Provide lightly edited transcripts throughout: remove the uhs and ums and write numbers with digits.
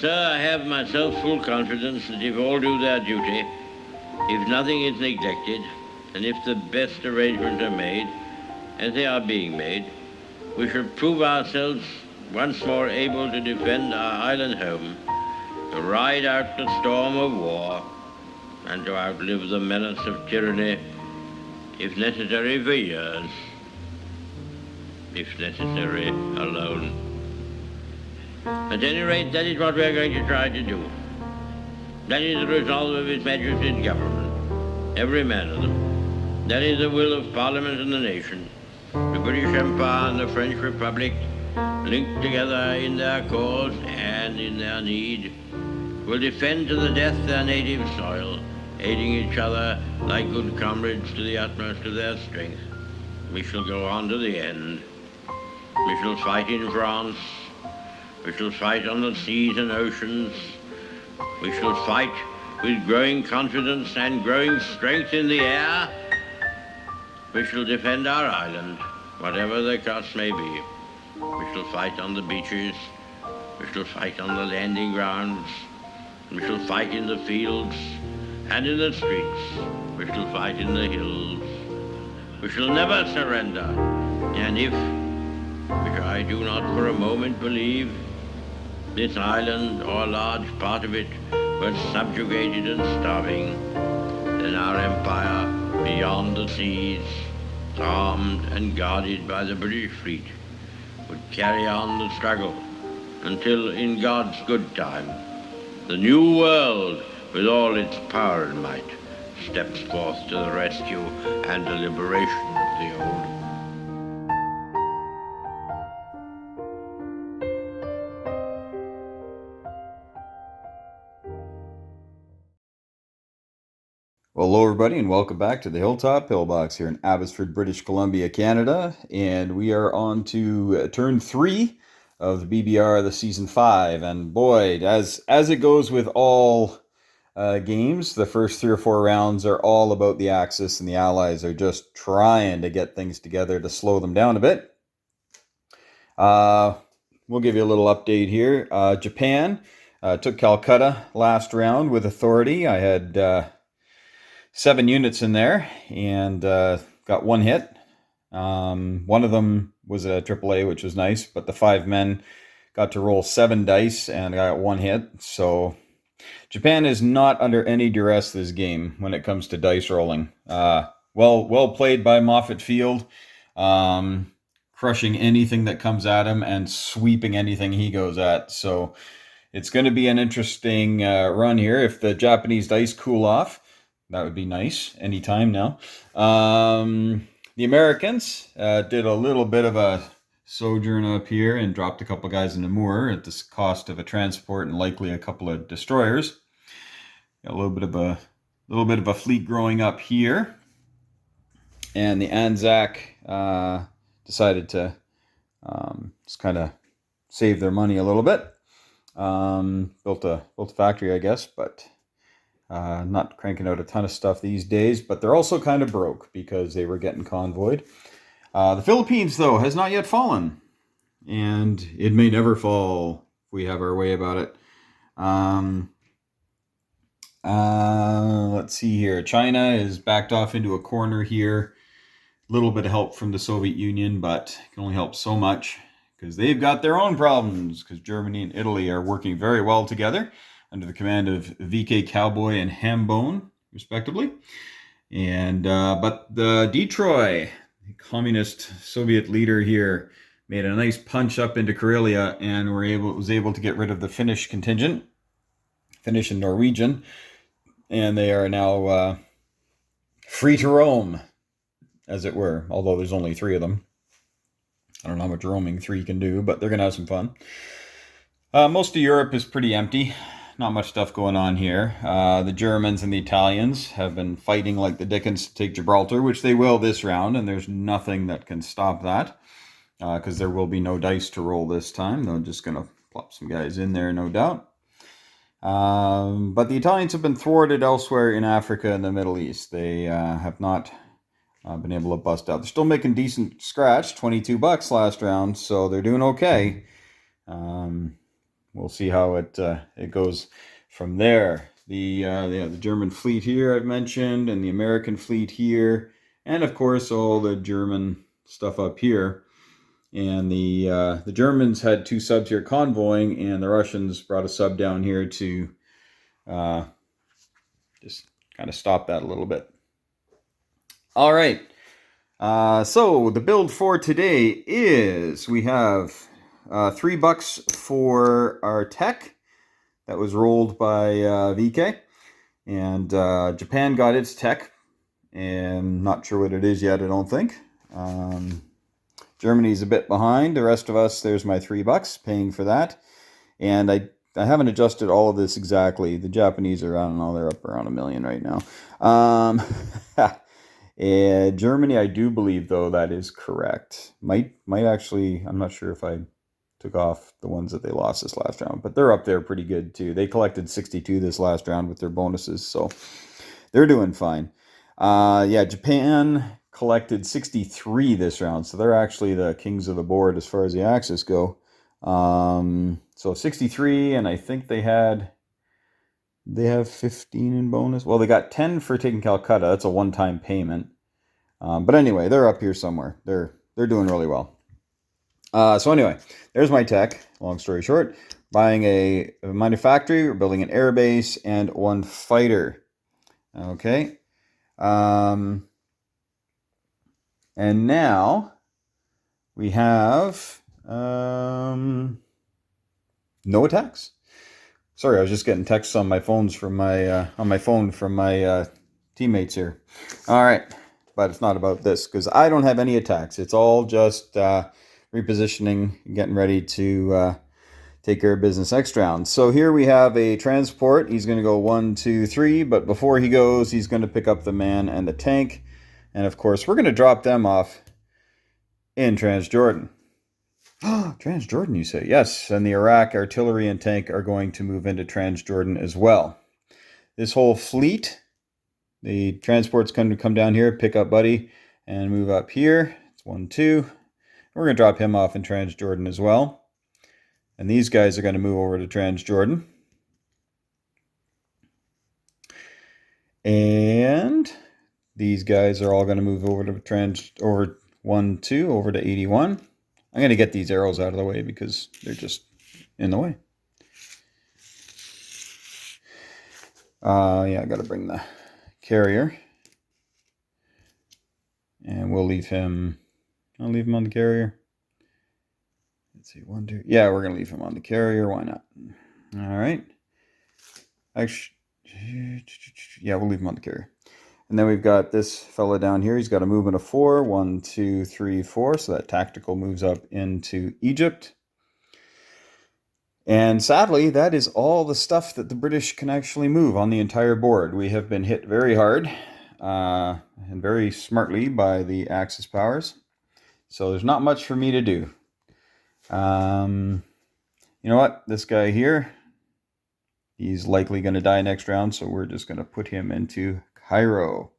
Sir, I have myself full confidence that if all do their duty, if nothing is neglected, and if the best arrangements are made, as they are being made, we shall prove ourselves once more able to defend our island home, to ride out the storm of war, and to outlive the menace of tyranny, if necessary for years, if necessary alone. At any rate, that is what we are going to try to do. That is the resolve of His Majesty's government, every man of them. That is the will of Parliament and the nation. The British Empire and the French Republic, linked together in their cause and in their need, will defend to the death their native soil, aiding each other like good comrades to the utmost of their strength. We shall go on to the end. We shall fight in France. We shall fight on the seas and oceans. We shall fight with growing confidence and growing strength in the air. We shall defend our island, whatever the cost may be. We shall fight on the beaches. We shall fight on the landing grounds. We shall fight in the fields and in the streets. We shall fight in the hills. We shall never surrender. And if, which I do not for a moment believe, this island or a large part of it was subjugated and starving, then our empire beyond the seas, armed and guarded by the British fleet, would carry on the struggle until, in God's good time, the new world, with all its power and might, steps forth to the rescue and the liberation of the old. Well, hello everybody and welcome back to the Hilltop Pillbox here in Abbotsford, British Columbia, Canada. And we are on to turn 3 of the BBR, the season 5. And boy, as it goes with all games, the first 3 or 4 rounds are all about the Axis, and the Allies are just trying to get things together to slow them down a bit. We'll give you a little update here. Japan took Calcutta last round with authority. I had 7 units in there and got 1 hit. One of them was a AAA, which was nice, but the 5 men got to roll 7 dice and I got 1 hit. So Japan is not under any duress this game when it comes to dice rolling. Well played by Moffett Field, crushing anything that comes at him and sweeping anything he goes at. So it's going to be an interesting run here. If the Japanese dice cool off, that would be nice anytime now. The Americans did a little bit of a sojourn up here and dropped a couple guys in the moor at the cost of a transport and likely a couple of destroyers. Got a little bit of a fleet growing up here, and the Anzac decided to just kind of save their money a little bit. Built a factory, I guess, but not cranking out a ton of stuff these days, but they're also kind of broke because they were getting convoyed. The Philippines, though, has not yet fallen, and it may never fall if we have our way about it. Let's see here. China is backed off into a corner here. A little bit of help from the Soviet Union, but it can only help so much because they've got their own problems, because Germany and Italy are working very well together under the command of VK Cowboy and Hambone, respectively. And but the Detroit, the communist Soviet leader here, made a nice punch up into Karelia and was able to get rid of the Finnish contingent, Finnish and Norwegian, and they are now free to roam, as it were, although there's only 3 of them. I don't know how much roaming 3 can do, but they're going to have some fun. Most of Europe is pretty empty. Not much stuff going on here. The Germans and the Italians have been fighting like the dickens to take Gibraltar, which they will this round, and there's nothing that can stop that, because there will be no dice to roll this time. They're just going to plop some guys in there, no doubt. But the Italians have been thwarted elsewhere in Africa and the Middle East. They have not been able to bust out. They're still making decent scratch, $22 last round, so they're doing okay. we'll see how it goes from there. The German fleet here I've mentioned, and the American fleet here, and of course all the German stuff up here. And the Germans had 2 subs here convoying, and the Russians brought a sub down here to just kind of stop that a little bit. All right. So the build for today is we have $3 for our tech that was rolled by VK, and Japan got its tech, and not sure what it is yet, I don't think. Germany's a bit behind. The rest of us, there's my $3 paying for that, and I haven't adjusted all of this exactly. The Japanese are, I don't know, they're up around 1 million right now. And Germany, I do believe, though, that is correct. Might actually, I'm not sure if I took off the ones that they lost this last round, but they're up there pretty good too. They collected 62 this last round with their bonuses, so they're doing fine. Yeah, Japan collected 63 this round, so they're actually the kings of the board as far as the Axis go. So 63, and I think they have 15 in bonus. Well, they got 10 for taking Calcutta. That's a one-time payment. But anyway, they're up here somewhere. They're doing really well. So anyway, there's my tech. Long story short, buying a mining factory, we're building an air base, and 1 fighter. Okay. And now we have no attacks. Sorry, I was just getting texts on my phones from my phone from my teammates here. All right, but it's not about this because I don't have any attacks. It's all just repositioning, getting ready to take care of business next round. So here we have a transport. He's going to go 1, 2, 3, but before he goes, he's going to pick up the man and the tank, and of course, we're going to drop them off in Transjordan. Transjordan, you say? Yes, and the Iraq artillery and tank are going to move into Transjordan as well. This whole fleet, the transport's going to come down here, pick up Buddy, and move up here. It's 1, 2. We're going to drop him off in Transjordan as well. And these guys are going to move over to Transjordan. And these guys are all going to move over to over 1, 2, over to 81. I'm going to get these arrows out of the way because they're just in the way. Yeah, I got to bring the carrier. And we'll leave him. I'll leave him on the carrier. Let's see, 1, 2. Yeah, we're going to leave him on the carrier. Why not? All right. Actually, yeah, we'll leave him on the carrier. And then we've got this fella down here. He's got a movement of 4. 1, 2, 3, 4. So that tactical moves up into Egypt. And sadly, that is all the stuff that the British can actually move on the entire board. We have been hit very hard and very smartly by the Axis powers. So there's not much for me to do. You know what? This guy here, he's likely going to die next round, so we're just going to put him into Cairo.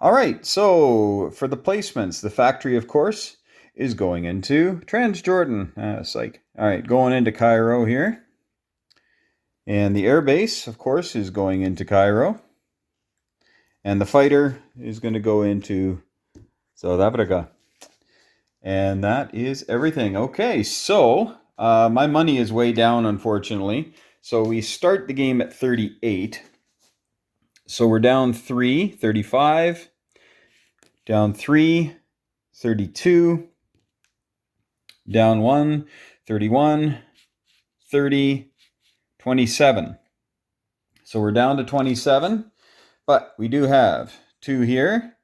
All right, so for the placements, the factory, of course, is going into Transjordan. Psych. All right, going into Cairo here. And the air base, of course, is going into Cairo. And the fighter is going to go into South Africa. And that is everything. Okay, so my money is way down, unfortunately. So we start the game at 38. So we're down 3, 35. Down 3, 32. Down 1, 31, 30, 27. So we're down to 27. But we do have 2 here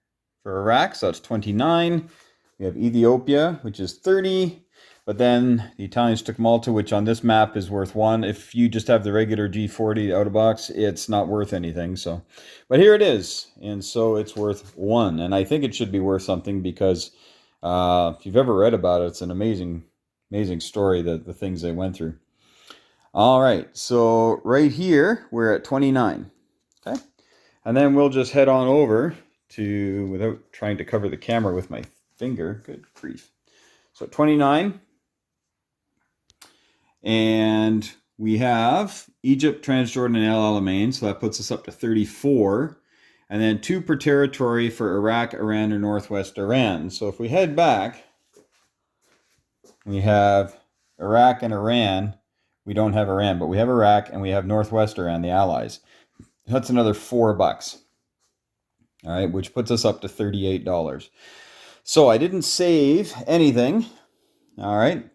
for Iraq, so that's 29. We have Ethiopia, which is 30. But then the Italians took Malta, which on this map is worth 1. If you just have the regular G40 out of box, it's not worth anything. So, but here it is. And so it's worth 1. And I think it should be worth something because if you've ever read about it, it's an amazing story, the things they went through. All right. So right here, we're at 29. Okay. And then we'll just head on over to, without trying to cover the camera with my finger, good grief. So 29. And we have Egypt, Transjordan, and El Alamein, so that puts us up to 34. And then 2 per territory for Iraq, Iran, or Northwest Iran. So if we head back, we have Iraq and Iran. We don't have Iran, but we have Iraq and we have Northwest Iran, the allies. That's another $4. All right, which puts us up to $38. So I didn't save anything. All right.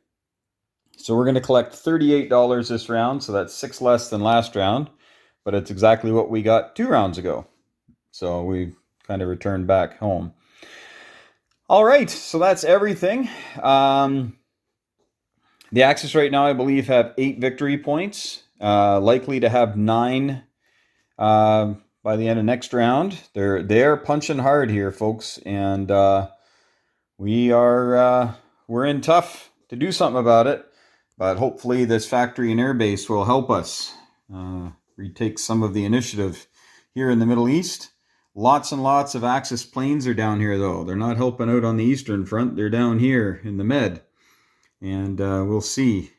So we're going to collect $38 this round. So that's 6 less than last round, but it's exactly what we got 2 rounds ago. So we kind of returned back home. All right, so that's everything. The Axis right now, I believe, have 8 victory points. Likely to have 9 by the end of next round. They're punching hard here, folks, and we're in tough to do something about it. But hopefully, this factory and airbase will help us retake some of the initiative here in the Middle East. Lots and lots of Axis planes are down here, though. They're not helping out on the Eastern Front. They're down here in the Med. And we'll see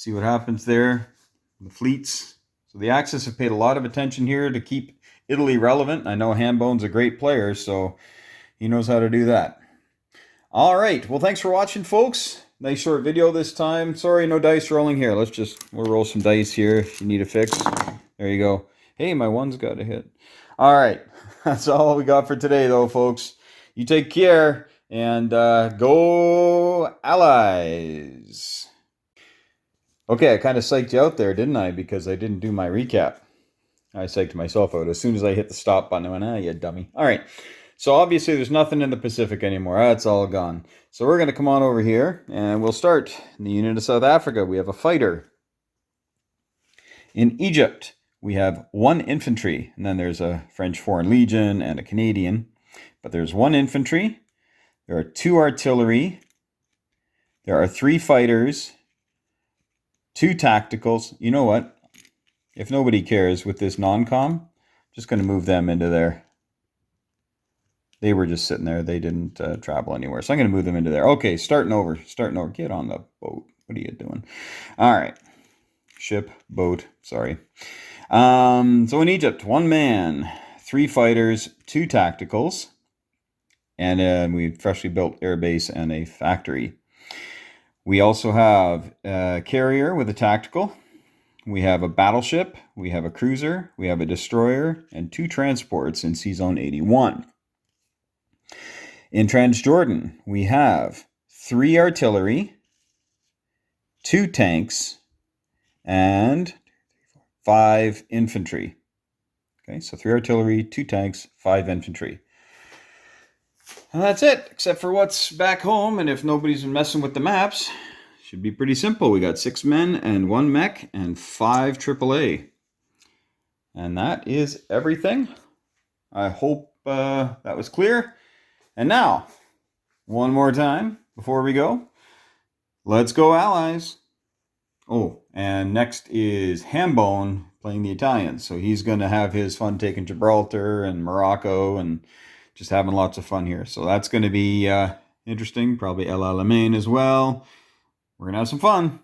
what happens there. The fleets. So the Axis have paid a lot of attention here to keep Italy relevant. I know Hambone's a great player, so he knows how to do that. All right. Well, thanks for watching, folks. Nice short video this time. Sorry, no dice rolling here. We'll roll some dice here if you need a fix. There you go. Hey, my one's got a hit. All right. That's all we got for today, though, folks. You take care, and go Allies. Okay, I kind of psyched you out there, didn't I? Because I didn't do my recap. I psyched myself out. As soon as I hit the stop button, I went, you dummy. All right. So obviously there's nothing in the Pacific anymore. That's all gone. So we're going to come on over here, and we'll start in the Union of South Africa. We have a fighter. In Egypt, we have 1 infantry, and then there's a French Foreign Legion and a Canadian. But there's 1 infantry, there are 2 artillery, there are 3 fighters, 2 tacticals. You know what? If nobody cares with this non-com, I'm just going to move them into there. They were just sitting there. They didn't travel anywhere. So I'm going to move them into there. Okay, starting over. Get on the boat. What are you doing? All right. Ship, boat, sorry. So in Egypt, 1 man, 3 fighters, 2 tacticals, and we freshly built airbase and a factory. We also have a carrier with a tactical. We have a battleship. We have a cruiser. We have a destroyer and 2 transports in Sea Zone 81. In Transjordan, we have 3 artillery, 2 tanks, and 5 infantry. Okay, so 3 artillery, 2 tanks, 5 infantry. And that's it, except for what's back home, and if nobody's been messing with the maps, should be pretty simple. We got 6 men and 1 mech and 5 AAA. And that is everything. I hope that was clear. And now, one more time before we go, let's go Allies. Oh, and next is Hambone playing the Italians. So he's going to have his fun taking Gibraltar and Morocco and just having lots of fun here. So that's going to be interesting. Probably El Alamein as well. We're going to have some fun.